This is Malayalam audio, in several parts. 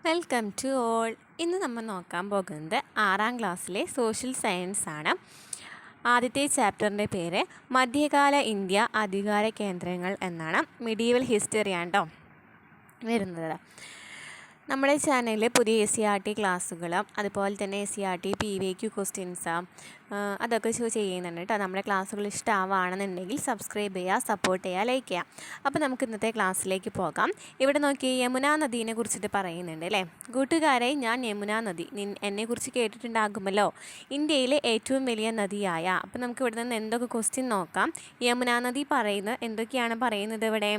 Welcome to all. ഇന്ന് നമ്മൾ നോക്കാൻ പോകുന്നത് 6ാം ക്ലാസ്സിലെ സോഷ്യൽ സയൻസ് ആണ്. ആദ്യത്തെ ചാപ്റ്ററിൻ്റെ പേര് മധ്യകാല ഇന്ത്യ അധികാര കേന്ദ്രങ്ങൾ എന്നാണ്. മിഡീവൽ ഹിസ്റ്ററിയാണ് കേട്ടോ വരുന്നത്. നമ്മുടെ ചാനലിൽ പുതിയ SCERT ക്ലാസ്സുകൾ, അതുപോലെ തന്നെ SCERT PVQ ക്വസ്റ്റ്യൻസ് അതൊക്കെ ചെയ്യുന്നുണ്ട് കേട്ടോ. നമ്മുടെ ക്ലാസ്സുകൾ ഇഷ്ടമാവുകയാണെന്നുണ്ടെങ്കിൽ സബ്സ്ക്രൈബ് ചെയ്യുക, സപ്പോർട്ട് ചെയ്യുക, ലൈക്ക് ചെയ്യുക. അപ്പോൾ നമുക്ക് ഇന്നത്തെ ക്ലാസ്സിലേക്ക് പോകാം. ഇവിടെ നോക്കി യമുന നദീനെ കുറിച്ചിട്ട് പറയുന്നുണ്ട് അല്ലേ. കൂട്ടുകാരെ, ഞാൻ യമുന നദി എന്നെക്കുറിച്ച് കേട്ടിട്ടുണ്ടാകുമല്ലോ. ഇന്ത്യയിലെ ഏറ്റവും വലിയ നദിയായ. അപ്പോൾ നമുക്ക് ഇവിടെ നിന്ന് എന്തൊക്കെ ക്വസ്റ്റ്യൻ നോക്കാം. യമുന നദി എന്തൊക്കെയാണ് പറയുന്നത് ഇവിടെ?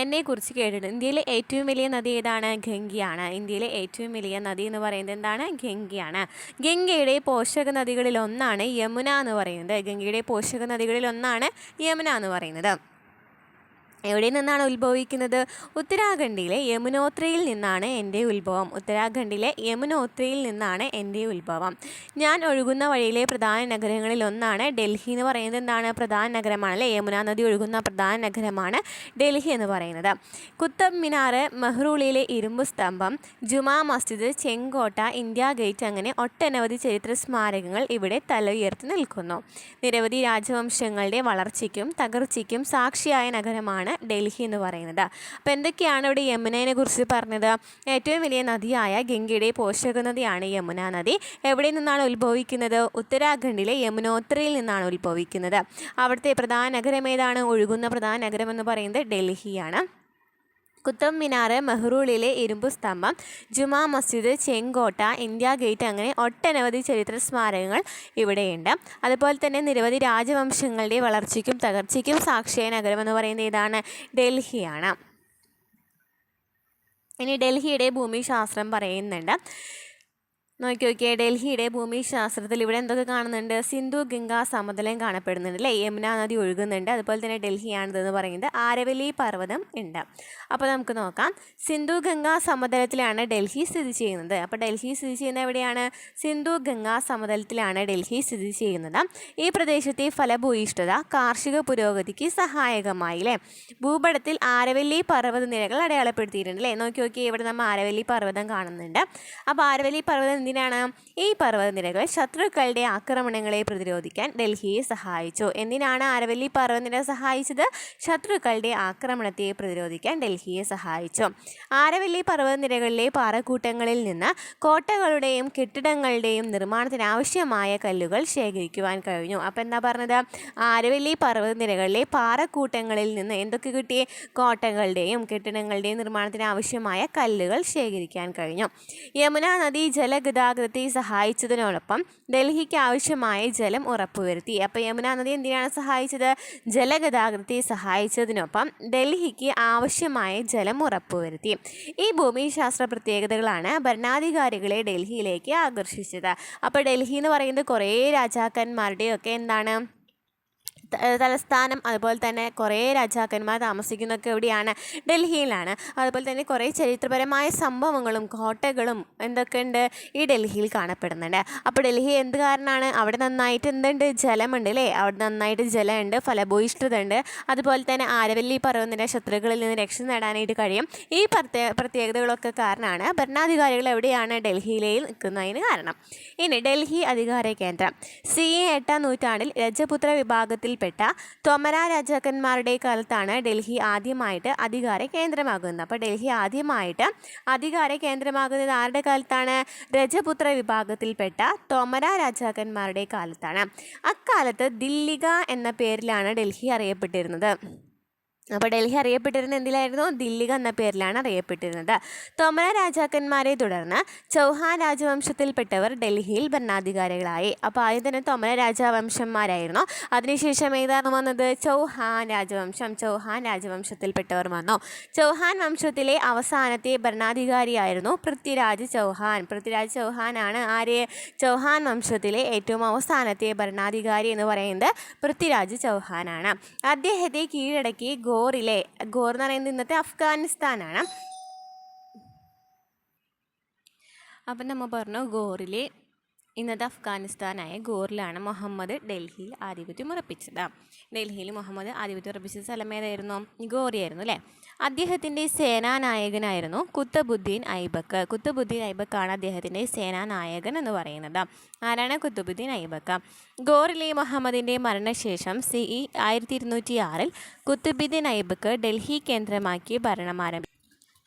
എന്നെക്കുറിച്ച് കേട്ടിട്ടുണ്ട്. ഇന്ത്യയിലെ ഏറ്റവും വലിയ നദി ഏതാണ്? ഗംഗയാണ്. ഇന്ത്യയിലെ ഏറ്റവും വലിയ നദി എന്ന് പറയുന്നത് എന്താണ്? ഗംഗയാണ്. ഗംഗയുടെ പോഷക നദികളിൽ ഒന്നാണ് യമുന എന്ന് പറയുന്നത്. ഗംഗയുടെ പോഷക നദികളിൽ ഒന്നാണ് യമുന എന്ന് പറയുന്നത്. എവിടെ നിന്നാണ് ഉത്ഭവിക്കുന്നത്? ഉത്തരാഖണ്ഡിലെ യമുനോത്രിയിൽ നിന്നാണ് എൻ്റെ ഉത്ഭവം. ഉത്തരാഖണ്ഡിലെ യമുനോത്രിയിൽ നിന്നാണ് എൻ്റെ ഉത്ഭവം. ഞാൻ ഒഴുകുന്ന വഴിയിലെ പ്രധാന നഗരങ്ങളിൽ ഒന്നാണ് ഡൽഹി എന്ന് പറയുന്നത്. എന്താണ്? പ്രധാന നഗരമാണ് അല്ലേ. യമുന നദി ഒഴുകുന്ന പ്രധാന നഗരമാണ് ഡൽഹി എന്ന് പറയുന്നത്. കുത്തബ് മിനാർ, മെഹ്റൂളിലെ ഇരുമ്പ് സ്തംഭം, ജുമാ മസ്ജിദ്, ചെങ്കോട്ട, ഇന്ത്യ ഗേറ്റ്, അങ്ങനെ ഒട്ടനവധി ചരിത്ര സ്മാരകങ്ങൾ ഇവിടെ തല ഉയർത്തി നിൽക്കുന്നു. നിരവധി രാജവംശങ്ങളുടെ വളർച്ചയ്ക്കും തകർച്ചയ്ക്കും സാക്ഷിയായ നഗരമാണ് ഡൽഹി എന്ന് പറയുന്നത്. അപ്പോൾ എന്തൊക്കെയാണ് ഇവിടെ യമുനയെ കുറിച്ച് പറഞ്ഞത്? ഏറ്റവും വലിയ നദിയായ ഗംഗയുടെ പോഷക നദിയാണ് യമുന നദി. എവിടെ നിന്നാണ് ഉത്ഭവിക്കുന്നത്? ഉത്തരാഖണ്ഡിലെ യമുനോത്രിയിൽ നിന്നാണ് ഉത്ഭവിക്കുന്നത്. അവിടുത്തെ പ്രധാന നഗരം ഏതാണ്? ഒഴുകുന്ന പ്രധാന നഗരം എന്ന് പറയുന്നത് ഡൽഹിയാണ്. കുത്തബ് മിനാർ, മെഹ്റൂളിലെ ഇരുമ്പ് സ്തംഭം, ജുമാ മസ്ജിദ്, ചെങ്കോട്ട, ഇന്ത്യ ഗേറ്റ്, അങ്ങനെ ഒട്ടനവധി ചരിത്ര സ്മാരകങ്ങൾ ഇവിടെയുണ്ട്. അതുപോലെ തന്നെ നിരവധി രാജവംശങ്ങളുടെ വളർച്ചയ്ക്കും തകർച്ചയ്ക്കും സാക്ഷിയായ നഗരം എന്ന് പറയുന്നത് ഏതാണ്? ഡൽഹിയാണ്. ഇനി ഡൽഹിയുടെ ഭൂമിശാസ്ത്രം പറയുന്നുണ്ട്. നോക്കിയോക്കെ, ഡൽഹിയുടെ ഭൂമിശാസ്ത്രത്തിൽ ഇവിടെ എന്തൊക്കെ കാണുന്നുണ്ട്? സിന്ധു ഗംഗാ സമതലം കാണപ്പെടുന്നുണ്ട് അല്ലേ. യമുന നദി ഒഴുകുന്നുണ്ട്. അതുപോലെ തന്നെ ഡൽഹിയാണിതെന്ന് പറയുന്നത്. ആരവല്ലി പർവ്വതം ഉണ്ട്. അപ്പോൾ നമുക്ക് നോക്കാം. സിന്ധു ഗംഗാ സമതലത്തിലാണ് ഡൽഹി സ്ഥിതി ചെയ്യുന്നത്. അപ്പോൾ ഡൽഹി സ്ഥിതി ചെയ്യുന്നത് എവിടെയാണ്? സിന്ധു ഗംഗാ സമതലത്തിലാണ് ഡൽഹി സ്ഥിതി ചെയ്യുന്നത്. ഈ പ്രദേശത്തെ ഫലഭൂയിഷ്ഠത കാർഷിക പുരോഗതിക്ക് സഹായകമായി അല്ലേ. ഭൂപടത്തിൽ ആരവല്ലി പർവ്വത നിരകൾ അടയാളപ്പെടുത്തിയിട്ടുണ്ട് അല്ലേ. നോക്കിയോക്കെ, ഇവിടെ നമ്മൾ ആരവല്ലി പർവ്വതം കാണുന്നുണ്ട്. അപ്പോൾ ആരവല്ലി പർവ്വതം എന്തിനാണ്? ഈ പർവ്വതനിരകൾ ശത്രുക്കളുടെ ആക്രമണങ്ങളെ പ്രതിരോധിക്കാൻ ഡൽഹിയെ സഹായിച്ചു. എന്തിനാണ് ആരവല്ലി പർവ്വതനിര സഹായിച്ചത്? ശത്രുക്കളുടെ ആക്രമണത്തെ പ്രതിരോധിക്കാൻ ഡൽഹിയെ സഹായിച്ചു. ആരവല്ലി പർവ്വതനിരകളിലെ പാറക്കൂട്ടങ്ങളിൽ നിന്ന് കോട്ടകളുടെയും കെട്ടിടങ്ങളുടെയും നിർമ്മാണത്തിന് ആവശ്യമായ കല്ലുകൾ ശേഖരിക്കുവാൻ കഴിഞ്ഞു. അപ്പോൾ എന്താ പറഞ്ഞത്? ആരവല്ലി പർവ്വതനിരകളിലെ പാറക്കൂട്ടങ്ങളിൽ നിന്ന് എന്തൊക്കെ കിട്ടി? കോട്ടകളുടെയും കെട്ടിടങ്ങളുടെയും നിർമ്മാണത്തിന് ആവശ്യമായ കല്ലുകൾ ശേഖരിക്കാൻ കഴിഞ്ഞു. യമുന നദി ജലഗതാഗതത്തെ സഹായിച്ചതിനോടൊപ്പം ഡൽഹിക്ക് ആവശ്യമായ ജലം ഉറപ്പുവരുത്തി. അപ്പോൾ യമുന നദി എന്തിനാണ് സഹായിച്ചത്? ജലഗതാഗതത്തെ സഹായിച്ചതിനൊപ്പം ഡൽഹിക്ക് ആവശ്യമായ ജലം ഉറപ്പുവരുത്തി. ഈ ഭൂമിശാസ്ത്ര പ്രത്യേകതകളാണ് ഭരണാധികാരികളെ ഡൽഹിയിലേക്ക് ആകർഷിച്ചത്. അപ്പോൾ ഡൽഹി എന്ന് പറയുന്നത് കുറേ രാജാക്കന്മാരുടെയൊക്കെ എന്താണ് തലസ്ഥാനം. അതുപോലെ തന്നെ കുറേ രാജാക്കന്മാർ താമസിക്കുന്നതൊക്കെ എവിടെയാണ്? ഡൽഹിയിലാണ്. അതുപോലെ തന്നെ കുറേ ചരിത്രപരമായ സംഭവങ്ങളും കോട്ടകളും എന്തൊക്കെയുണ്ട്? ഈ ഡൽഹിയിൽ കാണപ്പെടുന്നുണ്ട്. അപ്പോൾ ഡൽഹി എന്ത് കാരണമാണ്? അവിടെ നന്നായിട്ട് എന്തുണ്ട്? ജലമുണ്ട് അല്ലേ. അവിടെ നന്നായിട്ട് ജലമുണ്ട്, ഫലഭൂയിഷ്ഠത ഉണ്ട്. അതുപോലെ തന്നെ ആരവല്ലി പർവ്വതനിര ശത്രുക്കളിൽ നിന്ന് രക്ഷ നേടാനായിട്ട് കഴിയും. ഈ പ്രത്യേകതകളൊക്കെ കാരണമാണ് ഭരണാധികാരികൾ എവിടെയാണ്? ഡൽഹിയിലേ നിൽക്കുന്നതിന് കാരണം. ഇനി ഡൽഹി അധികാര കേന്ദ്രം. CE 8ാം നൂറ്റാണ്ടിൽ രജപുത്ര വിഭാഗത്തിൽ തൊമര രാജാക്കന്മാരുടെ കാലത്താണ് ഡൽഹി ആദ്യമായിട്ട് അധികാര കേന്ദ്രമാകുന്നത്. അപ്പോൾ ഡൽഹി ആദ്യമായിട്ട് അധികാര കേന്ദ്രമാകുന്നത് ആരുടെ കാലത്താണ്? രജപുത്ര വിഭാഗത്തിൽപ്പെട്ട തൊമര രാജാക്കന്മാരുടെ കാലത്താണ്. അക്കാലത്ത് ദില്ലിക എന്ന പേരിലാണ് ഡൽഹി അറിയപ്പെട്ടിരുന്നത്. അപ്പോൾ ഡൽഹി അറിയപ്പെട്ടിരുന്നത് എന്തിലായിരുന്നു? ദില്ലിക എന്ന പേരിലാണ് അറിയപ്പെട്ടിരുന്നത്. തൊമര രാജാക്കന്മാരെ തുടർന്ന് ചൗഹാൻ രാജവംശത്തിൽപ്പെട്ടവർ ഡൽഹിയിൽ ഭരണാധികാരികളായി. അപ്പോൾ ആദ്യം തന്നെ തൊമര രാജവംശന്മാരായിരുന്നു. അതിനുശേഷം ഏതാണ് വന്നത്? ചൗഹാൻ രാജവംശം. ചൗഹാൻ രാജവംശത്തിൽപ്പെട്ടവർ വന്നു. ചൗഹാൻ വംശത്തിലെ അവസാനത്തെ ഭരണാധികാരിയായിരുന്നു പൃഥ്വിരാജ് ചൗഹാൻ. പൃഥ്വിരാജ് ചൗഹാനാണ് ആര്? ചൗഹാൻ വംശത്തിലെ ഏറ്റവും അവസാനത്തെ ഭരണാധികാരി എന്ന് പറയുന്നത് പൃഥ്വിരാജ് ചൗഹാനാണ്. അദ്ദേഹത്തെ കീഴടക്കി ഗോർ എന്ന് പറയുന്നത് ഇന്നത്തെ അഫ്ഗാനിസ്ഥാനാണ്. അപ്പം നമ്മൾ പറഞ്ഞു ഗോറിലെ ഇന്നത്തെ അഫ്ഗാനിസ്ഥാനായ ഗോറിലാണ് മുഹമ്മദ് ഡൽഹിയിൽ ആധിപത്യം ഉറപ്പിച്ചത്. ഡൽഹിയിൽ മുഹമ്മദ് ആധിപത്യം ഉറപ്പിച്ച സ്ഥലം ഏതായിരുന്നു? ഗോറിയായിരുന്നു അല്ലേ. അദ്ദേഹത്തിൻ്റെ സേനാനായകനായിരുന്നു കുത്തബുദ്ദീൻ ഐബക്ക്. കുത്തബുദ്ദീൻ ഐബക്കാണ് അദ്ദേഹത്തിൻ്റെ സേനാനായകൻ എന്ന് പറയുന്നത്. ആരാണ് കുത്തബുദ്ദീൻ ഐബക്ക്? ഗോറിലെ മുഹമ്മദിൻ്റെ മരണശേഷം CE 1206 കുത്തബുദ്ദീൻ ഐബക്ക് ഡൽഹി കേന്ദ്രമാക്കി ഭരണം ആരംഭിച്ചു.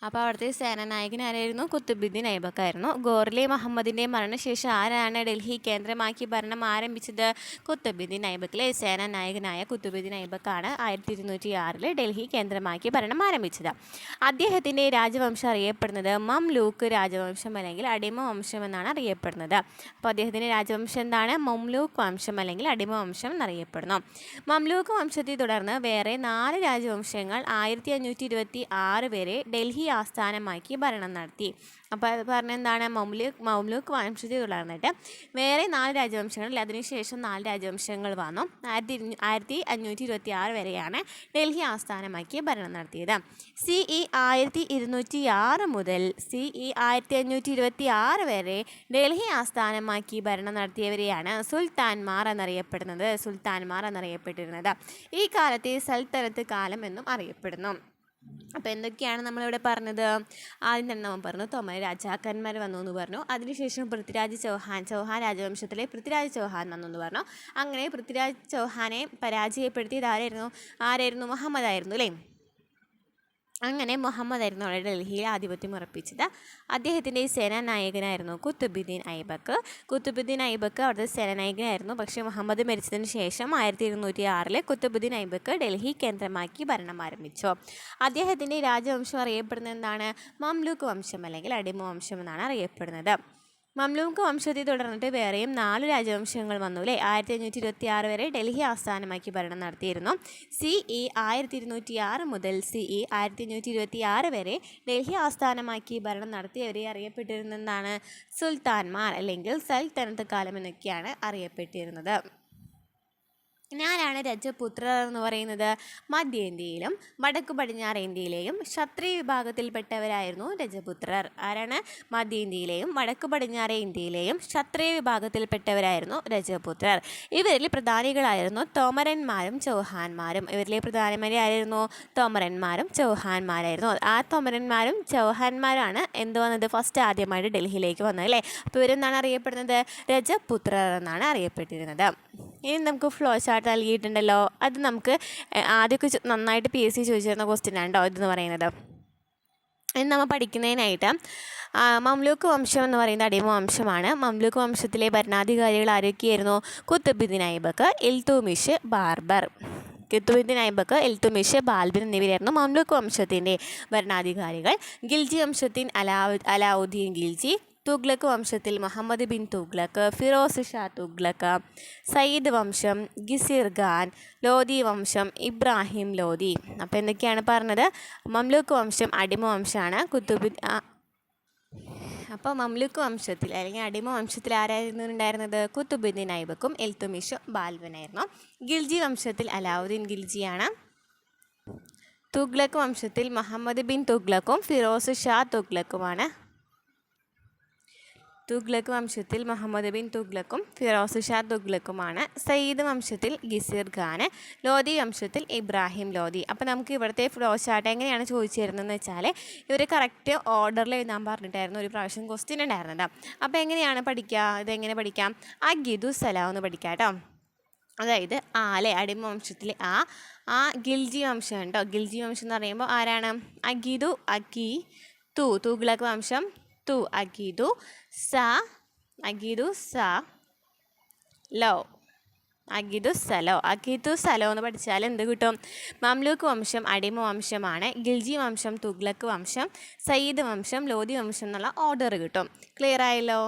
അപ്പോൾ അവിടുത്തെ സേനാനായകൻ ആരായിരുന്നു? കുത്തബുദ്ദീൻ ഐബക്കായിരുന്നു. ഗോറിലെ മുഹമ്മദിൻ്റെ മരണശേഷം ആരാണ് ഡൽഹി കേന്ദ്രമാക്കി ഭരണം ആരംഭിച്ചത്? കുത്തബുദ്ദീൻ ഐബക്കിലെ സേനാനായകനായ കുത്തബുദ്ദീൻ ഐബക്കാണ് 1206 ഡൽഹി കേന്ദ്രമാക്കി ഭരണം ആരംഭിച്ചത്. അദ്ദേഹത്തിൻ്റെ രാജവംശം അറിയപ്പെടുന്നത് മംലൂക്ക് രാജവംശം അല്ലെങ്കിൽ അടിമ വംശം എന്നാണ് അറിയപ്പെടുന്നത്. അപ്പോൾ അദ്ദേഹത്തിൻ്റെ രാജവംശം എന്താണ്? മംലൂക്ക് വംശം അല്ലെങ്കിൽ അടിമ വംശം എന്നറിയപ്പെടുന്നു. മംലൂക്ക് വംശത്തെ തുടർന്ന് വേറെ 4 രാജവംശങ്ങൾ 1526 വരെ ഡൽഹി ആസ്ഥാനമാക്കി ഭരണം നടത്തി. അപ്പോൾ അത് പറഞ്ഞെന്താണ്? മംലൂക്ക് വംശത്തെ തുടർന്നിട്ട് വേറെ 4 രാജവംശങ്ങളിൽ അതിനുശേഷം 4 രാജവംശങ്ങൾ വന്നു. 1526 വരെയാണ് ഡൽഹി ആസ്ഥാനമാക്കി ഭരണം നടത്തിയത്. CE 1206 മുതൽ CE 1526 വരെ ഡൽഹി ആസ്ഥാനമാക്കി ഭരണം നടത്തിയവരെയാണ് സുൽത്താൻമാർ എന്നറിയപ്പെട്ടിരുന്നത്. ഈ കാലത്തെ സൽത്തനത്ത് കാലം എന്നും അറിയപ്പെടുന്നു. അപ്പോൾ എന്തൊക്കെയാണ് നമ്മളിവിടെ പറഞ്ഞത്? ആദ്യം തന്നെ നമ്മൾ പറഞ്ഞു തൊമര രാജാക്കന്മാർ വന്നു എന്ന് പറഞ്ഞു. അതിനുശേഷം പൃഥ്വിരാജ് ചൗഹാൻ രാജവംശത്തിലെ പൃഥ്വിരാജ് ചൗഹാൻ വന്നു എന്ന് പറഞ്ഞു. അങ്ങനെ പൃഥ്വിരാജ് ചൗഹാനെ പരാജയപ്പെടുത്തിയത് ആരായിരുന്നു? മുഹമ്മദ് ആയിരുന്നു അല്ലേ. അങ്ങനെ മുഹമ്മദ് ആയിരുന്നു അവിടെ ഡൽഹിയിൽ ആധിപത്യം ഉറപ്പിച്ചത്. അദ്ദേഹത്തിൻ്റെ സേനാനായകനായിരുന്നു കുത്തബുദ്ദീൻ ഐബക്ക്. അവിടുത്തെ സേനാനായകനായിരുന്നു. പക്ഷേ മുഹമ്മദ് മരിച്ചതിന് ശേഷം 1206 കുത്തബുദ്ദീൻ ഐബക്ക് ഡൽഹി കേന്ദ്രമാക്കി ഭരണം ആരംഭിച്ചു. അദ്ദേഹത്തിൻ്റെ രാജവംശം അറിയപ്പെടുന്നത് എന്താണ്? മംലൂക്ക് വംശം അല്ലെങ്കിൽ അടിമ വംശം എന്നാണ് അറിയപ്പെടുന്നത്. മംലൂക്ക് വംശത്തെ തുടർന്നിട്ട് വേറെയും 4 രാജവംശങ്ങൾ വന്നു അല്ലേ. 1526 വരെ ഡൽഹി ആസ്ഥാനമാക്കി ഭരണം നടത്തിയിരുന്നു. CE 1206 മുതൽ CE 1526 വരെ ഡൽഹി ആസ്ഥാനമാക്കി ഭരണം നടത്തിയവരെ അറിയപ്പെട്ടിരുന്നതാണ് സുൽത്താൻമാർ അല്ലെങ്കിൽ സൽത്തനത്ത് കാലം എന്നൊക്കെയാണ് അറിയപ്പെട്ടിരുന്നത്. ആരാണ് രജപുത്രർ എന്ന് പറയുന്നത്? മധ്യേന്ത്യയിലും വടക്കു പടിഞ്ഞാറ് ഇന്ത്യയിലെയും ക്ഷത്രിയ വിഭാഗത്തിൽപ്പെട്ടവരായിരുന്നു രജപുത്രർ. ആരാണ്? മധ്യേന്ത്യയിലെയും വടക്കു പടിഞ്ഞാറ് ഇന്ത്യയിലെയും ക്ഷത്രിയ വിഭാഗത്തിൽപ്പെട്ടവരായിരുന്നു രജപുത്രർ. ഇവരിൽ പ്രധാനികളായിരുന്നു തോമരന്മാരും ചൗഹാന്മാരും. ചൗഹാന്മാരായിരുന്നു. ആ തോമരന്മാരും ചൗഹാന്മാരാണ് വന്നത്? ഫസ്റ്റ് ആദ്യമായിട്ട് ഡൽഹിയിലേക്ക് വന്നത് അല്ലേ. അപ്പോൾ ഇവരെന്താണ് അറിയപ്പെടുന്നത്? രജപുത്രർ എന്നാണ് അറിയപ്പെട്ടിരുന്നത്. ഇനി നമുക്ക് ഫ്ലോ ചാർട്ട് നൽകിയിട്ടുണ്ടല്ലോ. അത് നമുക്ക് ആദ്യമൊക്കെ നന്നായിട്ട് PSC ചോദിച്ചിരുന്ന ക്വസ്റ്റ്യൻ ആണ് കേട്ടോ ഇതെന്ന് പറയുന്നത്. ഇനി നമ്മൾ പഠിക്കുന്നതിനായിട്ട് മംലൂക്ക് വംശം എന്ന് പറയുന്ന അടിമ വംശമാണ്. മംലൂക്ക് വംശത്തിലെ ഭരണാധികാരികൾ ആരൊക്കെയായിരുന്നു? കുത്തബുദ്ദീൻ ഐബക്ക്, ഇൽതുമിഷ്, ബാർബർ. എന്നിവരായിരുന്നു മംലൂക്ക് വംശത്തിൻ്റെ ഭരണാധികാരികൾ. ഖിൽജി വംശത്തിൽ അലാവുദ്ദീൻ ഖിൽജി, തുഗ്ലക്ക് വംശത്തിൽ മുഹമ്മദ് ബിൻ തുഗ്ലക്ക്, ഫിറോസ് ഷാ തുഗ്ലക്ക്, സയ്യിദ് വംശം ഗിസിർ ഖാൻ, ലോധി വംശം ഇബ്രാഹിം ലോധി. അപ്പോൾ എന്തൊക്കെയാണ് പറഞ്ഞത്? മംലൂക്ക് വംശം അടിമ വംശമാണ്. അപ്പോൾ മംലൂക്ക് വംശത്തിൽ അല്ലെങ്കിൽ അടിമ വംശത്തിൽ ആരായിരുന്നു ഉണ്ടായിരുന്നത്? കുത്തുബുദ്ദീൻ ഐബക്കും ഇൽതുമിഷും ബാൽബനായിരുന്നു. ഖിൽജി വംശത്തിൽ അലാവുദ്ദീൻ ഖിൽജിയാണ്. തുഗ്ലക്ക് വംശത്തിൽ മുഹമ്മദ് ബിൻ തുഗ്ലക്കും ഫിറോസ് ഷാ തുഗ്ലക്കുമാണ്. തുഗ്ലക്ക് വംശത്തിൽ മുഹമ്മദ് ബിൻ തുഗ്ലക്കും ഫിറോസ് ഷാ തുഗ്ലക്കുമാണ്. സയ്യിദ് വംശത്തിൽ ഗിസിർ ഖാൻ, ലോധി വംശത്തിൽ ഇബ്രാഹിം ലോധി. അപ്പോൾ നമുക്ക് ഇവിടുത്തെ ഫ്ലോ ചാർട്ട് എങ്ങനെയാണ് ചോദിച്ചിരുന്നതെന്ന് വെച്ചാൽ ഇവർ കറക്റ്റ് ഓർഡറിൽ എഴുതാൻ പറഞ്ഞിട്ടായിരുന്നു ഒരു പ്രാവശ്യം ക്വസ്റ്റ്യൻ ഉണ്ടായിരുന്നത്. അപ്പോൾ എങ്ങനെയാണ് പഠിക്കുക? ഇതെങ്ങനെ പഠിക്കാം? അഗീദു സലാം എന്ന് പഠിക്കാം കേട്ടോ. അതായത് ആലെ അടിമ വംശത്തിൽ ആ ഖിൽജി വംശം കേട്ടോ. ഖിൽജി വംശം എന്ന് പറയുമ്പോൾ ആരാണ്? അഗീദു തുഗ്ലക്ക് വംശം അഗീദു സലോ എന്ന് പഠിച്ചാൽ എന്ത് കിട്ടും? മംലൂക്ക് വംശം അടിമ വംശമാണ്. ഖിൽജി വംശം തുഗ്ലക്ക് വംശം, സയ്യിദ് വംശം ലോധി വംശം എന്നുള്ള ഓർഡർ കിട്ടും. ക്ലിയർ ആയല്ലോ?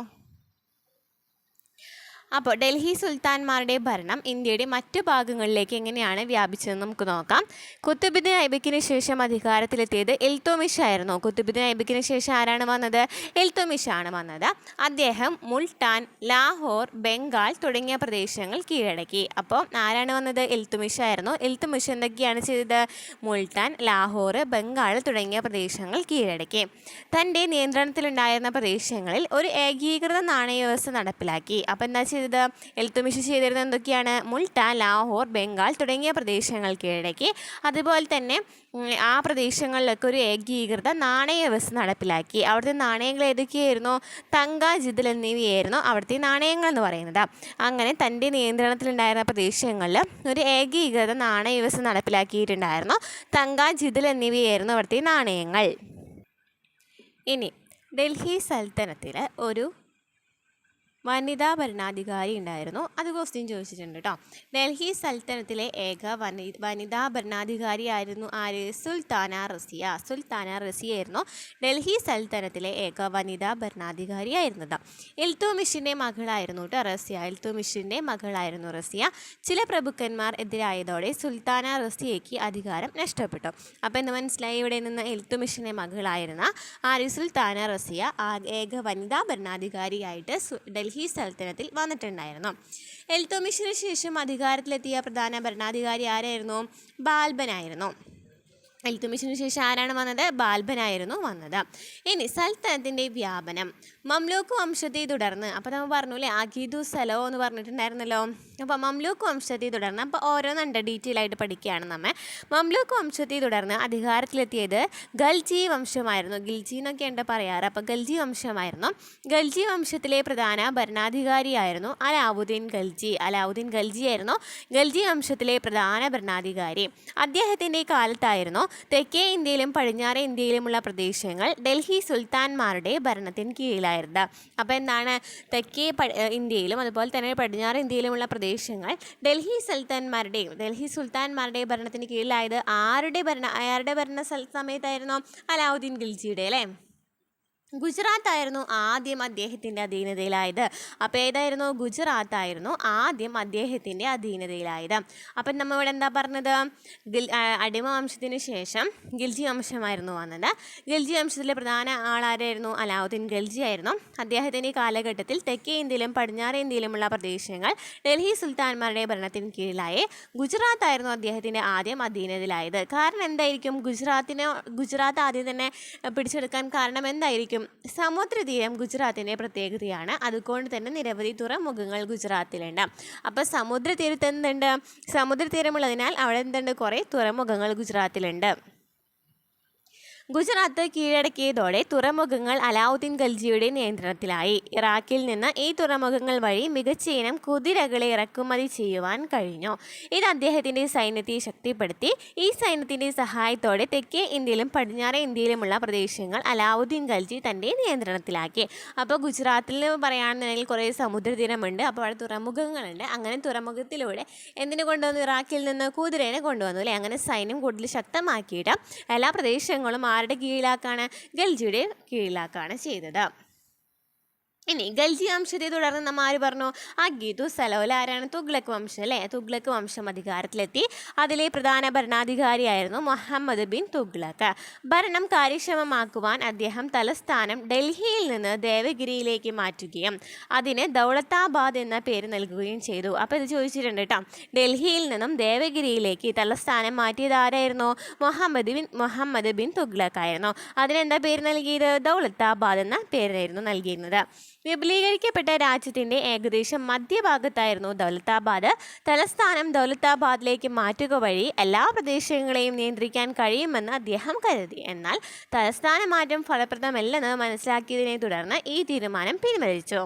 അപ്പോൾ ഡൽഹി സുൽത്താൻമാരുടെ ഭരണം ഇന്ത്യയുടെ മറ്റു ഭാഗങ്ങളിലേക്ക് എങ്ങനെയാണ് വ്യാപിച്ചതെന്ന് നമുക്ക് നോക്കാം. കുത്തുബുദ്ദീൻ ഐബക്കിന് ശേഷം അധികാരത്തിലെത്തിയത് ഇൽത്തുമിഷ് ആയിരുന്നു. കുത്തുബുദ്ദീൻ ഐബക്കിന് ശേഷം ആരാണ് വന്നത്? ഇൽത്തുമിഷ് ആണ് വന്നത്. അദ്ദേഹം മുൾട്ടാൻ, ലാഹോർ, ബംഗാൾ തുടങ്ങിയ പ്രദേശങ്ങൾ കീഴടക്കി. അപ്പോൾ ആരാണ് വന്നത്? ഇൽത്തുമിഷ് ആയിരുന്നു. ഇൽത്തുമിഷ് എന്തൊക്കെയാണ് ചെയ്തത്? മുൾട്ടാൻ, ലാഹോർ, ബംഗാൾ തുടങ്ങിയ പ്രദേശങ്ങൾ കീഴടക്കി. തൻ്റെ നിയന്ത്രണത്തിലുണ്ടായിരുന്ന പ്രദേശങ്ങളിൽ ഒരു ഏകീകൃത നാണയ വ്യവസ്ഥ നടപ്പിലാക്കി. അപ്പോൾ എന്താ ചെയ്തത്? ഇൽത്തുമിഷ് ചെയ്തിരുന്നത് എന്തൊക്കെയാണ്? മുൾട്ടാൻ, ലാഹോർ, ബംഗാൾ തുടങ്ങിയ പ്രദേശങ്ങൾ കീഴടക്കി. അതുപോലെ തന്നെ ആ പ്രദേശങ്ങളിലൊക്കെ ഒരു ഏകീകൃത നാണയ വ്യവസ്ഥ നടപ്പിലാക്കി. അവിടുത്തെ നാണയങ്ങൾ ഏതൊക്കെയായിരുന്നു? തങ്ക, ജിതൽ എന്നിവയായിരുന്നു അവിടുത്തെ നാണയങ്ങൾ എന്ന് പറയുന്നത്. അങ്ങനെ തൻ്റെ നിയന്ത്രണത്തിലുണ്ടായിരുന്ന പ്രദേശങ്ങളിൽ ഒരു ഏകീകൃത നാണയ വ്യവസ്ഥ നടപ്പിലാക്കിയിട്ടുണ്ടായിരുന്നു. തങ്ക, ജിതൽ എന്നിവയായിരുന്നു അവിടുത്തെ നാണയങ്ങൾ. ഇനി ഡൽഹി സൽത്തനത്തിൽ ഒരു വനിതാ ഭരണാധികാരി ഉണ്ടായിരുന്നു. അത് ക്വസ്റ്റ്യൻ ചോദിച്ചിട്ടുണ്ട് കേട്ടോ. ഡൽഹി സൽത്തനത്തിലെ ഏക വനിതാ ഭരണാധികാരി ആയിരുന്നു ആര്? സുൽത്താന റസിയ. സുൽത്താന റസിയായിരുന്നു ഡൽഹി സൽത്തനത്തിലെ ഏക വനിതാ ഭരണാധികാരി ആയിരുന്നത്. ഇൽത്തുമിഷിൻ്റെ മകളായിരുന്നു കേട്ടോ റസിയ. ഇൽത്തുമിഷിൻ്റെ മകളായിരുന്നു റസിയ. ചില പ്രഭുക്കന്മാർ എതിരായതോടെ സുൽത്താന റസിയയ്ക്ക് അധികാരം നഷ്ടപ്പെട്ടു. അപ്പോൾ എന്ന് മനസ്സിലായി, ഇവിടെ നിന്ന് ഇൽത്തുമിഷിൻ്റെ മകളായിരുന്ന ആര്? സുൽത്താന റസിയ ഏക വനിതാ ഭരണാധികാരിയായിട്ട് ഡൽഹി സൽത്തനത്തിൽ വന്നിട്ടുണ്ടായിരുന്നു. ഇൽത്തുമിഷിന് ശേഷം അധികാരത്തിലെത്തിയ പ്രധാന ഭരണാധികാരി ആരായിരുന്നു? ബാൽബനായിരുന്നു. ഇൽത്തുമിഷിന് ശേഷം ആരാണ് വന്നത്? ബാൽബനായിരുന്നു വന്നത്. ഇനി സൽത്തനത്തിൻ്റെ വ്യാപനം. മംലൂക്ക് വംശത്തെ തുടർന്ന്, അപ്പോൾ നമ്മൾ പറഞ്ഞു അല്ലേ, അഖീദു സലോ എന്ന് പറഞ്ഞിട്ടുണ്ടായിരുന്നല്ലോ. അപ്പോൾ മംലൂക്ക് വംശത്തെ തുടർന്ന്, അപ്പോൾ ഓരോന്നുണ്ട് ഡീറ്റെയിൽ ആയിട്ട് പഠിക്കുകയാണ് നമ്മൾ. മംലൂക്ക് വംശത്തെ തുടർന്ന് അധികാരത്തിലെത്തിയത് ഗൽജി വംശമായിരുന്നു. ഗിൽജി എന്നൊക്കെയുണ്ട് പറയാറ്. അപ്പോൾ ഗൽജി വംശമായിരുന്നു. ഗൽജി വംശത്തിലെ പ്രധാന ഭരണാധികാരിയായിരുന്നു അലാവുദ്ദീൻ ഖൽജി. അലാവുദ്ദീൻ ഖൽജി ആയിരുന്നു ഗൽജി വംശത്തിലെ പ്രധാന ഭരണാധികാരി. അദ്ദേഹത്തിൻ്റെ കാലത്തായിരുന്നു തെക്കേ ഇന്ത്യയിലും പടിഞ്ഞാറേ ഇന്ത്യയിലുമുള്ള പ്രദേശങ്ങൾ ഡൽഹി സുൽത്താൻമാരുടെ ഭരണത്തിന് കീഴിലായിരുന്നു. അപ്പോൾ എന്താണ്? തെക്കേ ഇന്ത്യയിലും അതുപോലെ തന്നെ പടിഞ്ഞാറേ ഇന്ത്യയിലുമുള്ള പ്രദേശങ്ങൾ ഡൽഹി സുൽത്താൻമാരുടെ ഭരണത്തിന് കീഴിലായത് ആരുടെ ഭരണ സമയത്തായിരുന്നു? അലാവുദ്ദീൻ ഖിൽജിയുടെ അല്ലേ. ഗുജറാത്ത് ആയിരുന്നു ആദ്യം അദ്ദേഹത്തിൻ്റെ അധീനതയിലായത്. അപ്പോൾ ഏതായിരുന്നു? ഗുജറാത്ത് ആയിരുന്നു ആദ്യം അദ്ദേഹത്തിൻ്റെ അധീനതയിലായത്. അപ്പം നമ്മൾ ഇവിടെ എന്താ പറഞ്ഞത്? അടിമ വംശത്തിന് ശേഷം ഗിൽജി വംശമായിരുന്നു വന്നത്. ഗിൽജി വംശത്തിലെ പ്രധാന ആളാരായിരുന്നു? അലാവുദ്ദീൻ ഖൽജി ആയിരുന്നു. അദ്ദേഹത്തിൻ്റെ കാലഘട്ടത്തിൽ തെക്കേ ഇന്ത്യയിലും പടിഞ്ഞാറേ ഇന്ത്യയിലുമുള്ള പ്രദേശങ്ങൾ ഡൽഹി സുൽത്താൻമാരുടെ ഭരണത്തിന് കീഴിലായി. ഗുജറാത്ത് ആയിരുന്നു അദ്ദേഹത്തിൻ്റെ ആദ്യം അധീനതയിലായത്. കാരണം എന്തായിരിക്കും? ഗുജറാത്ത് ആദ്യം തന്നെ പിടിച്ചെടുക്കാൻ കാരണം എന്തായിരിക്കും? സമുദ്രതീരം ഗുജറാത്തിൻ്റെ പ്രത്യേകതയാണ്. അതുകൊണ്ട് തന്നെ നിരവധി തുറമുഖങ്ങൾ ഗുജറാത്തിലുണ്ട്. അപ്പോൾ സമുദ്രതീരത്ത് എന്തുണ്ട്? സമുദ്രതീരമുള്ളതിനാൽ അവിടെ എന്തുണ്ട്? കുറേ തുറമുഖങ്ങൾ ഗുജറാത്തിലുണ്ട്. ഗുജറാത്ത് കീഴടക്കിയതോടെ തുറമുഖങ്ങൾ അലാവുദ്ദീൻ ഖൽജിയുടെ നിയന്ത്രണത്തിലായി. ഇറാഖിൽ നിന്ന് ഈ തുറമുഖങ്ങൾ വഴി മികച്ച ഇനം കുതിരകളെ ഇറക്കുമതി ചെയ്യുവാൻ കഴിഞ്ഞു. ഇത് അദ്ദേഹത്തിൻ്റെ സൈന്യത്തെ ശക്തിപ്പെടുത്തി. ഈ സൈന്യത്തിൻ്റെ സഹായത്തോടെ തെക്കേ ഇന്ത്യയിലും പടിഞ്ഞാറേ ഇന്ത്യയിലുമുള്ള പ്രദേശങ്ങൾ അലാവുദ്ദീൻ ഖൽജി തൻ്റെ നിയന്ത്രണത്തിലാക്കി. അപ്പോൾ ഗുജറാത്തിൽ പറയുകയാണെന്നുണ്ടെങ്കിൽ കുറേ സമുദ്രതീരമുണ്ട്. അപ്പോൾ അവിടെ തുറമുഖങ്ങളുണ്ട്. അങ്ങനെ തുറമുഖത്തിലൂടെ എന്തിനു കൊണ്ടുവന്നു? ഇറാഖിൽ നിന്ന് കുതിരേനെ കൊണ്ടുവന്നു അല്ലേ. അങ്ങനെ സൈന്യം കൂടുതൽ ശക്തമാക്കിയിട്ട് എല്ലാ പ്രദേശങ്ങളും ആരുടെ കീഴിലാക്കാണ്? ഖൽജിയുടെ കീഴിലാക്കാണ് ചെയ്തത്. ഇനി ഗൽജി വംശത്തെ തുടർന്ന് നമ്മൾ ആര് പറഞ്ഞു? അഖീദു സലോല. ആരാണ്? തുഗ്ലക്ക് വംശം അല്ലേ. തുഗ്ലക്ക് വംശം അധികാരത്തിലെത്തി. അതിലെ പ്രധാന ഭരണാധികാരിയായിരുന്നു മുഹമ്മദ് ബിൻ തുഗ്ലക്ക്. ഭരണം കാര്യക്ഷമമാക്കുവാൻ അദ്ദേഹം തലസ്ഥാനം ഡൽഹിയിൽ നിന്ന് ദേവഗിരിയിലേക്ക് മാറ്റുകയും അതിന് ദൗലത്താബാദ് എന്ന പേര് നൽകുകയും ചെയ്തു. അപ്പോൾ ഇത് ചോദിച്ചിട്ടുണ്ട് കേട്ടോ. ഡൽഹിയിൽ നിന്നും ദേവഗിരിയിലേക്ക് തലസ്ഥാനം മാറ്റിയത് ആരായിരുന്നു? മുഹമ്മദ് ബിൻ തുഗ്ലക്ക് ആയിരുന്നു. അതിനെന്താ പേര് നൽകിയത്? ദൗലത്താബാദ് എന്ന പേരായിരുന്നു നൽകിയിരുന്നത്. വിപുലീകരിക്കപ്പെട്ട രാജ്യത്തിൻ്റെ ഏകദേശം മധ്യഭാഗത്തായിരുന്നു ദൗലത്താബാദ്. തലസ്ഥാനം ദൗലത്താബാദിലേക്ക് മാറ്റുക വഴി എല്ലാ പ്രദേശങ്ങളെയും നിയന്ത്രിക്കാൻ കഴിയുമെന്ന് അദ്ദേഹം കരുതി. എന്നാൽ തലസ്ഥാന മാറ്റം ഫലപ്രദമല്ലെന്ന് മനസ്സിലാക്കിയതിനെ തുടർന്ന് ഈ തീരുമാനം പിൻവലിച്ചു.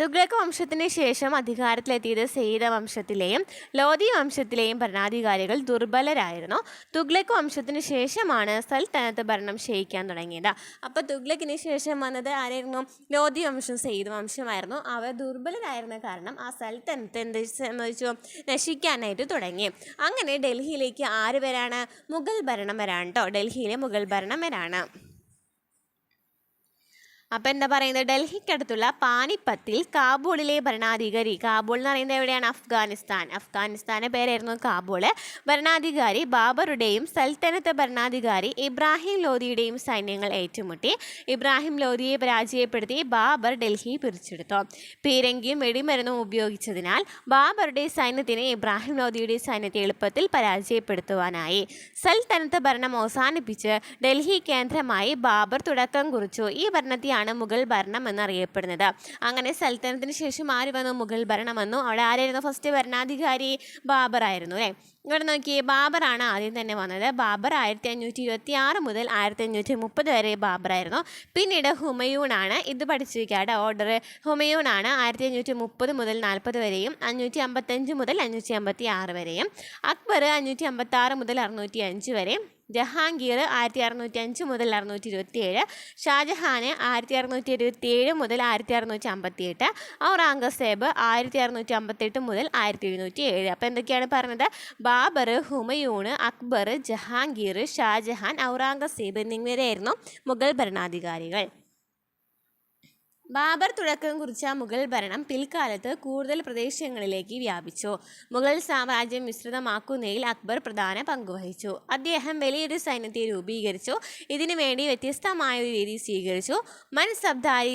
തുഗ്ലക്ക് വംശത്തിന് ശേഷം അധികാരത്തിലെത്തിയത് സെയ്ദ വംശത്തിലെയും ലോധി വംശത്തിലെയും ഭരണാധികാരികൾ ദുർബലരായിരുന്നു. തുഗ്ലക്ക് വംശത്തിന് ശേഷമാണ് സൽത്തനത്ത് ഭരണം ക്ഷയിക്കാൻ തുടങ്ങിയത്. അപ്പോൾ തുഗ്ലക്കിന് ശേഷം വന്നത് ആരായിരുന്നു? ലോധി വംശം, സെയ്ദ് വംശമായിരുന്നു. അവർ ദുർബലരായിരുന്ന കാരണം ആ സൽത്തനത്ത് എന്ത് സംഭവിച്ചു? നശിക്കാനായിട്ട് തുടങ്ങി. അങ്ങനെ ഡൽഹിയിലേക്ക് ആര് വരാണ്? മുഗൾ ഭരണം വരാണ് കേട്ടോ. ഡൽഹിയിലെ മുഗൾ ഭരണം വരാണ്. അപ്പോൾ എന്താ പറയുന്നത്, ഡൽഹിക്കടുത്തുള്ള പാനിപ്പത്തിൽ കാബൂളിലെ ഭരണാധികാരി, കാബൂൾ എന്ന് പറയുന്നത് എവിടെയാണ്, അഫ്ഗാനിസ്ഥാൻ്റെ പേരായിരുന്നു കാബൂൾ. ഭരണാധികാരി ബാബറുടെയും സൽത്തനത്ത് ഭരണാധികാരി ഇബ്രാഹിം ലോധിയുടെയും സൈന്യങ്ങൾ ഏറ്റുമുട്ടി. ഇബ്രാഹിം ലോധിയെ പരാജയപ്പെടുത്തി ബാബർ ഡൽഹി പിടിച്ചെടുത്തു. പീരങ്കിയും വെടിമരുന്നും ഉപയോഗിച്ചതിനാൽ ബാബറുടെ സൈന്യത്തിന് ഇബ്രാഹിം ലോധിയുടെ സൈന്യത്തെ എളുപ്പത്തിൽ പരാജയപ്പെടുത്തുവാനായി. സൽത്തനത്ത് ഭരണം അവസാനിപ്പിച്ച് ഡൽഹി കേന്ദ്രമായി ബാബർ തുടക്കം കുറിച്ചു. ഈ ഭരണത്തെയാണ് മുഗൾ ഭരണം എന്നറിയപ്പെടുന്നത്. അങ്ങനെ സൽത്തനത്തിന് ശേഷം ആര് വന്നു, മുഗൾ ഭരണം വന്നു. അവിടെ ആരായിരുന്നു ഫസ്റ്റ് ഭരണാധികാരി, ബാബർ ആയിരുന്നു അല്ലേ. ഇവിടെ നോക്കിയേ, ബാബറാണ് ആദ്യം തന്നെ വന്നത്. ബാബർ 1526 മുതൽ 1530 വരെ ബാബറായിരുന്നു. പിന്നീട് ഹുമയൂണാണ്, ഇത് പഠിച്ചു വയ്ക്കാടെ ഓർഡർ. ഹുമയൂണാണ് 1530 മുതൽ 40 വരെയും 555 മുതൽ 556 വരെയും. അക്ബർ 556 മുതൽ 605 വരെയും. ജഹാംഗീർ 1605 മുതൽ 627, ഷാജഹാൻ 1627 മുതൽ 1658, ഔറംഗസേബ് 1658 മുതൽ 1707. അപ്പോൾ എന്തൊക്കെയാണ് പറഞ്ഞത്, ബാബർ, ഹുമയൂൺ, അക്ബർ, ജഹാംഗീർ, ഷാജഹാൻ, ഔറംഗസേബ് എന്നിവരായിരുന്നു മുഗൾ ഭരണാധികാരികൾ. ബാബർ തുടക്കം കുറിച്ച മുഗൾ ഭരണം പിൽക്കാലത്ത് കൂടുതൽ പ്രദേശങ്ങളിലേക്ക് വ്യാപിച്ചു. മുഗൾ സാമ്രാജ്യം വിസ്തൃതമാക്കുന്നതിൽ അക്ബർ പ്രധാന പങ്കുവഹിച്ചു. അദ്ദേഹം വലിയൊരു സൈന്യത്തെ രൂപീകരിച്ചു. ഇതിനു വേണ്ടി വ്യത്യസ്തമായ ഒരു രീതി സ്വീകരിച്ചു. മൻസബ്ദാരി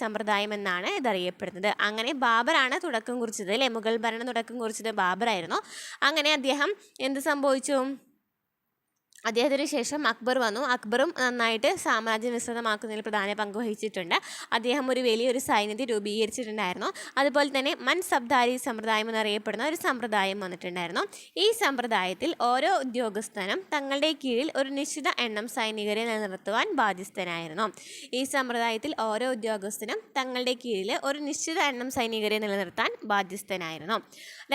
സമ്പ്രദായം എന്നാണ് ഇതറിയപ്പെടുന്നത്. അങ്ങനെ ബാബറാണ് തുടക്കം കുറിച്ചത് അല്ലേ, മുഗൾ ഭരണം തുടക്കം കുറിച്ചത് ബാബറായിരുന്നു. അങ്ങനെ അദ്ദേഹം എന്ത് സംഭവിച്ചു, അദ്ദേഹത്തിന് ശേഷം അക്ബർ വന്നു. അക്ബറും നന്നായിട്ട് സാമ്രാജ്യം വിസ്തൃതമാക്കുന്നതിൽ പ്രധാന പങ്ക് വഹിച്ചിട്ടുണ്ട്. അദ്ദേഹം ഒരു വലിയൊരു സൈന്യത്തെ രൂപീകരിച്ചിട്ടുണ്ടായിരുന്നു. അതുപോലെ തന്നെ മൻസബ്ദാരി സമ്പ്രദായം എന്നറിയപ്പെടുന്ന ഒരു സമ്പ്രദായം വന്നിട്ടുണ്ടായിരുന്നു. ഈ സമ്പ്രദായത്തിൽ ഓരോ ഉദ്യോഗസ്ഥനും തങ്ങളുടെ കീഴിൽ ഒരു നിശ്ചിത എണ്ണം സൈനികരെ നിലനിർത്തുവാൻ ബാധ്യസ്ഥനായിരുന്നു. ഈ സമ്പ്രദായത്തിൽ ഓരോ ഉദ്യോഗസ്ഥനും തങ്ങളുടെ കീഴിൽ ഒരു നിശ്ചിത എണ്ണം സൈനികരെ നിലനിർത്താൻ ബാധ്യസ്ഥനായിരുന്നു.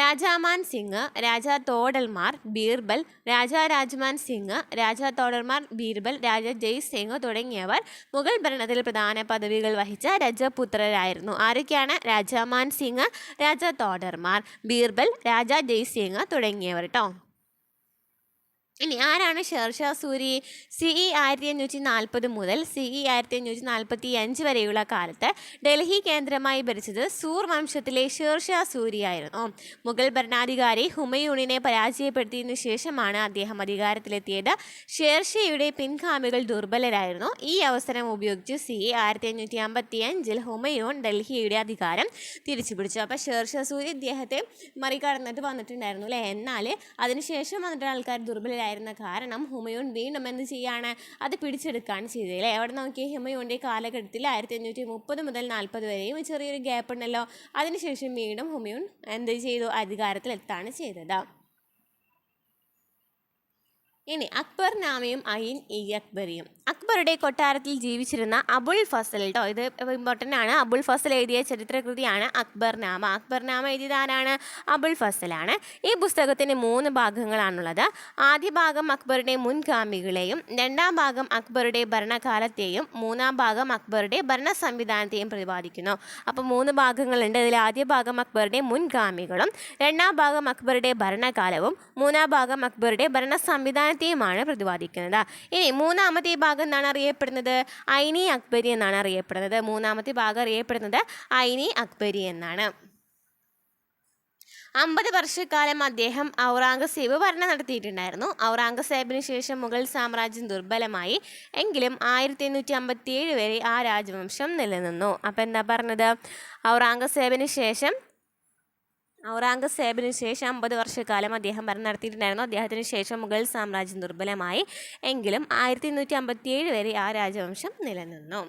രാജാമാൻ സിംഗ്, രാജാ തോഡർമാർ, ബീർബൽ, രാജാ രാജ്മാൻ സിംഗ്, രാജാ തോഡർമാർ, ബീർബൽ, രാജാ ജയ് സിംഗ് തുടങ്ങിയവർ മുഗൾ ഭരണത്തിൽ പ്രധാന പദവികൾ വഹിച്ച രജപുത്രരായിരുന്നു. ആരൊക്കെയാണ്, രാജാമാൻ സിംഗ്, രാജാ തോഡർമാർ, ബീർബൽ, രാജാ ജയ് സിംഗ് തുടങ്ങിയവർ കേട്ടോ. ഇനി ആരാണ് ഷേർഷാ സൂരി? CE 1540 മുതൽ CE 1545 വരെയുള്ള കാലത്ത് ഡൽഹി കേന്ദ്രമായി ഭരിച്ചത് സൂർ വംശത്തിലെ ഷേർഷാ സൂരിയായിരുന്നു. മുഗൾ ഭരണാധികാരി ഹുമയൂണിനെ പരാജയപ്പെടുത്തിയതിനു ശേഷമാണ് അദ്ദേഹം അധികാരത്തിലെത്തിയത്. ഷേർഷയുടെ പിൻഗാമികൾ ദുർബലരായിരുന്നു. ഈ അവസരം ഉപയോഗിച്ച് CE 1555 ഹുമയൂൺ ഡൽഹിയുടെ അധികാരം തിരിച്ചുപിടിച്ചു. അപ്പോൾ ഷേർഷാ സൂരി ഇദ്ദേഹത്തെ മറികടന്നിട്ട് വന്നിട്ടുണ്ടായിരുന്നു അല്ലേ. എന്നാൽ അതിനുശേഷം വന്നിട്ട് ആൾക്കാർ ദുർബലരായിരുന്നു. കാരണം ഹുമയൂൺ വീണ്ടും എന്ത് ചെയ്യാണ്, അത് പിടിച്ചെടുക്കുകയാണ് ചെയ്തത് അല്ലേ. അവിടെ നോക്കി ഹുമയൂണിൻ്റെ കാലഘട്ടത്തിൽ 1530 മുതൽ 40 വരെയും ചെറിയൊരു ഗ്യാപ്പ് ഉണ്ടല്ലോ. അതിനുശേഷം വീണ്ടും ഹുമയൂൺ എന്ത് ചെയ്തു, അധികാരത്തിലെത്താണ് ചെയ്തത്. ഇനി അക്ബർ നാമയും ഐൻ ഇ അക്ബരിയും. അക്ബറുടെ കൊട്ടാരത്തിൽ ജീവിച്ചിരുന്ന അബുൽ ഫസൽ കേട്ടോ, ഇത് ഇമ്പോർട്ടൻ്റ് ആണ്. അബുൽ ഫസൽ എഴുതിയ ചരിത്രകൃതിയാണ് അക്ബർനാമ. അക്ബർനാമ എഴുതിയതാരാണ്, അബുൽ ഫസലാണ്. ഈ പുസ്തകത്തിന് 3 ഭാഗങ്ങളാണുള്ളത്. ആദ്യ ഭാഗം അക്ബറുടെ മുൻഗാമികളെയും, രണ്ടാം ഭാഗം അക്ബറുടെ ഭരണകാലത്തെയും, മൂന്നാം ഭാഗം അക്ബറുടെ ഭരണ സംവിധാനത്തെയും പ്രതിപാദിക്കുന്നു. അപ്പോൾ 3 ഭാഗങ്ങളുണ്ട്. ഇതിൽ ആദ്യ ഭാഗം അക്ബറുടെ മുൻഗാമികളും, രണ്ടാം ഭാഗം അക്ബറുടെ ഭരണകാലവും, മൂന്നാം ഭാഗം അക്ബറുടെ ഭരണ സംവിധാനത്തെയുമാണ് പ്രതിപാദിക്കുന്നത്. ഇനി മൂന്നാമത്തെ ഭാഗം എന്താണ് അറിയപ്പെടുന്നത്, ഐനി അക്ബരി എന്നാണ് അറിയപ്പെടുന്നത്. മൂന്നാമത്തെ ഭാഗം അറിയപ്പെടുന്നത് ഐനി അക്ബരി എന്നാണ്. 50 വർഷക്കാലം അദ്ദേഹം ഔറംഗസേബ് ഭരണം നടത്തിയിട്ടുണ്ടായിരുന്നു. ഔറംഗസേബിന് ശേഷം മുഗൾ സാമ്രാജ്യം ദുർബലമായി. എങ്കിലും 1857 വരെ ആ രാജവംശം നിലനിന്നു. അപ്പം എന്താ പറഞ്ഞത്, ഔറംഗസേബിന് ശേഷം 50 വർഷക്കാലം അദ്ദേഹം ഭരണം നടത്തിയിട്ടുണ്ടായിരുന്നു. അദ്ദേഹത്തിന് ശേഷം മുഗൾ സാമ്രാജ്യം ദുർബലമായി. എങ്കിലും 1857 വരെ ആ രാജവംശം നിലനിന്നു.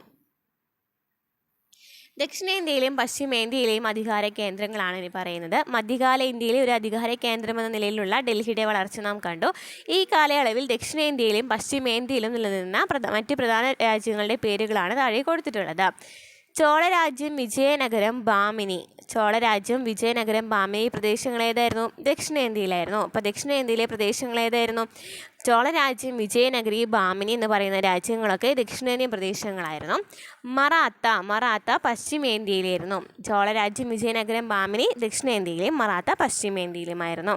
ദക്ഷിണേന്ത്യയിലെയും പശ്ചിമേന്ത്യയിലെയും അധികാര കേന്ദ്രങ്ങളാണ് ഇനി പറയുന്നത്. മധ്യകാല ഇന്ത്യയിലെ ഒരു അധികാര കേന്ദ്രമെന്ന നിലയിലുള്ള ഡൽഹിയുടെ വളർച്ച നാം കണ്ടു. ഈ കാലയളവിൽ ദക്ഷിണേന്ത്യയിലും പശ്ചിമേന്ത്യയിലും നിലനിന്ന മറ്റ് പ്രധാന രാജ്യങ്ങളുടെ പേരുകളാണ് താഴെ കൊടുത്തിട്ടുള്ളത്. ചോളരാജ്യം, വിജയനഗരം, ബാമിനി. ചോളരാജ്യം, വിജയനഗരം, ബാമിനി പ്രദേശങ്ങൾ ഏതായിരുന്നു, ദക്ഷിണേന്ത്യയിലായിരുന്നു. അപ്പോൾ ദക്ഷിണേന്ത്യയിലെ പ്രദേശങ്ങൾ ഏതായിരുന്നു, ചോളരാജ്യം, വിജയനഗരി, ബാമിനി എന്ന് പറയുന്ന രാജ്യങ്ങളൊക്കെ ദക്ഷിണേന്ത്യൻ പ്രദേശങ്ങളായിരുന്നു. മറാത്ത പശ്ചിമേന്ത്യയിലായിരുന്നു. ചോളരാജ്യം, വിജയനഗരം, ബാമിനി ദക്ഷിണേന്ത്യയിലെയും മറാത്ത പശ്ചിമേന്ത്യയിലുമായിരുന്നു.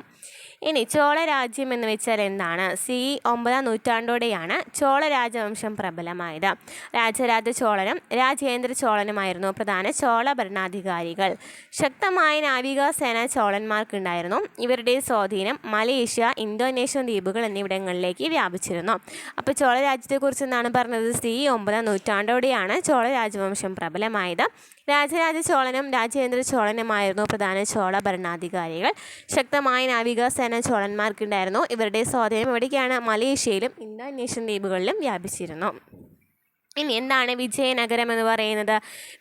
ഇനി ചോള രാജ്യം എന്ന് വെച്ചാൽ എന്താണ്? CE 9 നൂറ്റാണ്ടോടെയാണ് ചോള രാജവംശം പ്രബലമായത്. രാജരാജ ചോളനും രാജേന്ദ്ര ചോളനുമായിരുന്നു പ്രധാന ചോള ഭരണാധികാരികൾ. ശക്തമായ നാവികസേന ചോളന്മാർക്കുണ്ടായിരുന്നു. ഇവരുടെ സ്വാധീനം മലേഷ്യ, ഇന്തോനേഷ്യൻ ദ്വീപുകൾ എന്നിവിടങ്ങളിലേക്ക് വ്യാപിച്ചിരുന്നു. അപ്പോൾ ചോള രാജ്യത്തെക്കുറിച്ച് എന്താണ് പറഞ്ഞത്? CE 9 നൂറ്റാണ്ടോടെയാണ് ചോള രാജവംശം പ്രബലമായത്. രാജരാജ ചോളനും രാജേന്ദ്ര ചോളനുമായിരുന്നു പ്രധാന ചോള ഭരണാധികാരികൾ. ശക്തമായ നാവികസേന ചോളന്മാർക്കുണ്ടായിരുന്നു. ഇവരുടെ സ്വാധീനം എവിടേക്കാണ്? മലേഷ്യയിലും ഇന്തോനേഷ്യൻ ദ്വീപുകളിലും വ്യാപിച്ചിരുന്നു. ഇനി എന്താണ് വിജയനഗരം എന്ന് പറയുന്നത്?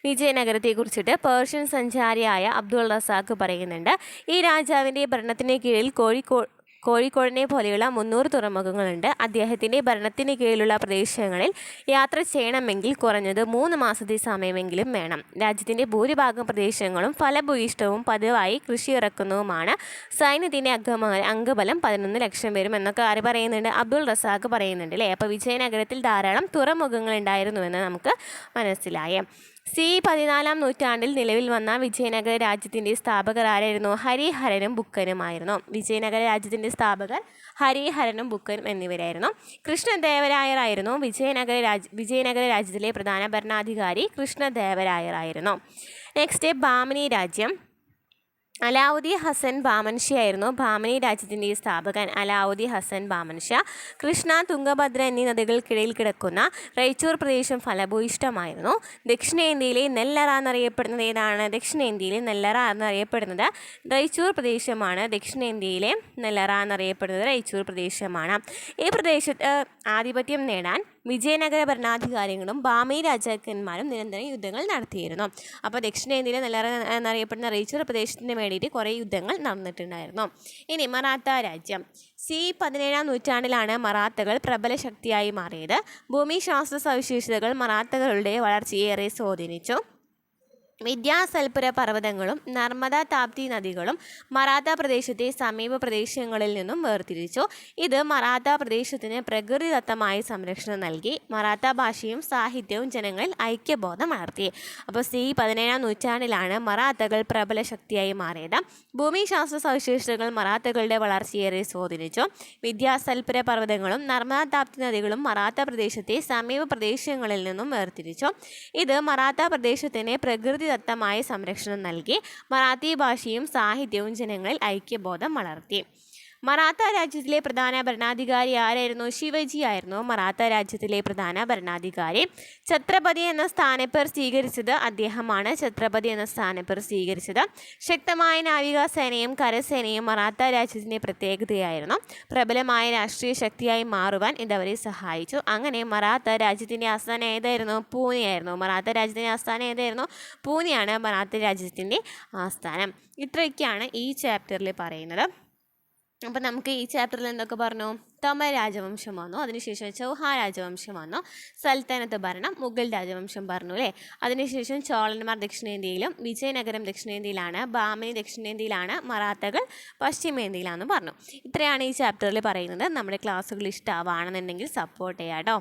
വിജയനഗരത്തെക്കുറിച്ചിട്ട് പേർഷ്യൻ സഞ്ചാരിയായ അബ്ദുൾ റസാഖ് പറയുന്നുണ്ട്. ഈ രാജാവിൻ്റെ ഭരണത്തിന് കീഴിൽ കോഴിക്കോടിനെ പോലെയുള്ള 300 തുറമുഖങ്ങളുണ്ട്. അദ്ദേഹത്തിൻ്റെ ഭരണത്തിന് കീഴിലുള്ള പ്രദേശങ്ങളിൽ യാത്ര ചെയ്യണമെങ്കിൽ കുറഞ്ഞത് 3 മാസത്തെ സമയമെങ്കിലും വേണം. രാജ്യത്തിൻ്റെ ഭൂരിഭാഗം പ്രദേശങ്ങളും ഫലഭൂയിഷ്ടവും പതിവായി കൃഷി ഇറക്കുന്നതുമാണ്. സൈന്യത്തിൻ്റെ അംഗബലം 11 ലക്ഷം വരും എന്നൊക്കെ ആര് പറയുന്നുണ്ട്? അബ്ദുൾ റസാഖ് പറയുന്നുണ്ട് അല്ലേ. അപ്പോൾ വിജയനഗരത്തിൽ ധാരാളം തുറമുഖങ്ങൾ ഉണ്ടായിരുന്നുവെന്ന് നമുക്ക് മനസ്സിലായേ. CE 14 നൂറ്റാണ്ടിൽ നിലവിൽ വന്ന വിജയനഗര രാജ്യത്തിൻ്റെ സ്ഥാപകർ ആരായിരുന്നു? ഹരിഹരനും ബുക്കനുമായിരുന്നു. വിജയനഗര രാജ്യത്തിൻ്റെ സ്ഥാപകർ ഹരിഹരനും ബുക്കനും എന്നിവരായിരുന്നു. കൃഷ്ണദേവരായരായിരുന്നു വിജയനഗര രാജ്യത്തിലെ പ്രധാന ഭരണാധികാരി. കൃഷ്ണദേവരായരായിരുന്നു. നെക്സ്റ്റ് ബാമിനി രാജ്യം. അലാവുദ്ദീൻ ഹസൻ ബാമൻഷയായിരുന്നു ബാമിനി രാജ്യത്തിൻ്റെ സ്ഥാപകൻ. അലാവുദ്ദീൻ ഹസൻ ബാമൻഷ. കൃഷ്ണ, തുംഗഭദ്ര എന്നീ നദികൾക്കിടയിൽ കിടക്കുന്ന റൈച്ചൂർ പ്രദേശം ഫലഭൂയിഷ്ടമായിരുന്നു. ദക്ഷിണേന്ത്യയിലെ നെല്ലറ എന്നറിയപ്പെടുന്നത് ഏതാണ്? ദക്ഷിണേന്ത്യയിലെ നെല്ലറ എന്നറിയപ്പെടുന്നത് റൈച്ചൂർ പ്രദേശമാണ്. ദക്ഷിണേന്ത്യയിലെ നെല്ലറ എന്നറിയപ്പെടുന്നത് റൈച്ചൂർ പ്രദേശമാണ്. ഈ പ്രദേശത്ത് ആധിപത്യം നേടാൻ വിജയനഗര ഭരണാധികാരികളും ബാമിനി രാജാക്കന്മാരും നിരന്തരം യുദ്ധങ്ങൾ നടത്തിയിരുന്നു. അപ്പോൾ ദക്ഷിണേന്ത്യയിലെ നെല്ലറ എന്നറിയപ്പെടുന്ന റൈച്ചൂർ പ്രദേശത്തിന് വേണ്ടിയിട്ട് കുറേ യുദ്ധങ്ങൾ നടന്നിട്ടുണ്ടായിരുന്നു. ഇനി മറാത്ത രാജ്യം. CE 17 നൂറ്റാണ്ടിലാണ് മറാത്തകൾ പ്രബല ശക്തിയായി മാറിയത്. ഭൂമിശാസ്ത്ര സവിശേഷതകൾ മറാത്തകളുടെ വളർച്ചയെ ഏറെ സ്വാധീനിച്ചു. വിദ്യാസൽപുര പർവ്വതങ്ങളും നർമ്മദ താപ്തി നദികളും മറാത്ത പ്രദേശത്തെ സമീപ പ്രദേശങ്ങളിൽ നിന്നും വേർതിരിച്ചു. ഇത് മറാത്ത പ്രദേശത്തിന് പ്രകൃതിദത്തമായ സംരക്ഷണം നൽകി. മറാത്ത ഭാഷയും സാഹിത്യവും ജനങ്ങളിൽ ഐക്യബോധം വളർത്തി. അപ്പോൾ CE 17 നൂറ്റാണ്ടിലാണ് മറാത്തകൾ പ്രബല ശക്തിയായി മാറിയത്. ഭൂമിശാസ്ത്ര സവിശേഷതകൾ മറാത്തകളുടെ വളർച്ചയേറെ സ്വാധീനിച്ചു. വിദ്യാസൽപുര പർവ്വതങ്ങളും നർമ്മദ താപ്തി നദികളും മറാത്ത പ്രദേശത്തെ സമീപ പ്രദേശങ്ങളിൽ നിന്നും വേർതിരിച്ചു. ഇത് മറാത്ത പ്രദേശത്തിന് പ്രകൃതിദത്തമായ സംരക്ഷണം നൽകി. മറാത്തി ഭാഷയും സാഹിത്യവും ജനങ്ങളിൽ ഐക്യബോധം വളർത്തി. മറാത്ത രാജ്യത്തിലെ പ്രധാന ഭരണാധികാരി ആരായിരുന്നു? ശിവജി ആയിരുന്നു മറാത്ത രാജ്യത്തിലെ പ്രധാന ഭരണാധികാരി. ഛത്രപതി എന്ന സ്ഥാനപ്പേർ സ്വീകരിച്ചത് അദ്ദേഹമാണ്. ഛത്രപതി എന്ന സ്ഥാനപ്പേർ സ്വീകരിച്ചത്. ശക്തമായ നാവികസേനയും കരസേനയും മറാത്ത രാജ്യത്തിൻ്റെ പ്രത്യേകതയായിരുന്നു. പ്രബലമായ രാഷ്ട്രീയ ശക്തിയായി മാറുവാൻ ഇതവരെ സഹായിച്ചു. അങ്ങനെ മറാത്ത രാജ്യത്തിൻ്റെ ആസ്ഥാനം ഏതായിരുന്നു? പൂനെയായിരുന്നു. മറാത്ത രാജ്യത്തിൻ്റെ ആസ്ഥാനം ഏതായിരുന്നു? പൂനെയാണ് മറാത്ത രാജ്യത്തിൻ്റെ ആസ്ഥാനം. ഇത്രയൊക്കെയാണ് ഈ ചാപ്റ്ററിൽ പറയുന്നത്. അപ്പോൾ നമുക്ക് ഈ ചാപ്റ്ററിൽ എന്തൊക്കെ പറഞ്ഞു? തമർ രാജവംശം വന്നു, അതിനുശേഷം ചൗഹാൻ രാജവംശം വന്നു, സൽത്തനത്ത് ഭരണം, മുഗൾ രാജവംശം പറഞ്ഞു അല്ലേ. അതിനുശേഷം ചോളന്മാർ ദക്ഷിണേന്ത്യയിലും വിജയനഗരം ദക്ഷിണേന്ത്യയിലാണ്, ബാമിനി ദക്ഷിണേന്ത്യയിലാണ്, മറാത്തകൾ പശ്ചിമേന്ത്യയിലാണെന്ന് പറഞ്ഞു. ഇത്രയാണ് ഈ ചാപ്റ്ററിൽ പറയുന്നത്. നമ്മുടെ ക്ലാസ്സുകൾ ഇഷ്ടമാണെന്നുണ്ടെങ്കിൽ സപ്പോർട്ട് ചെയ്യാം കേട്ടോ.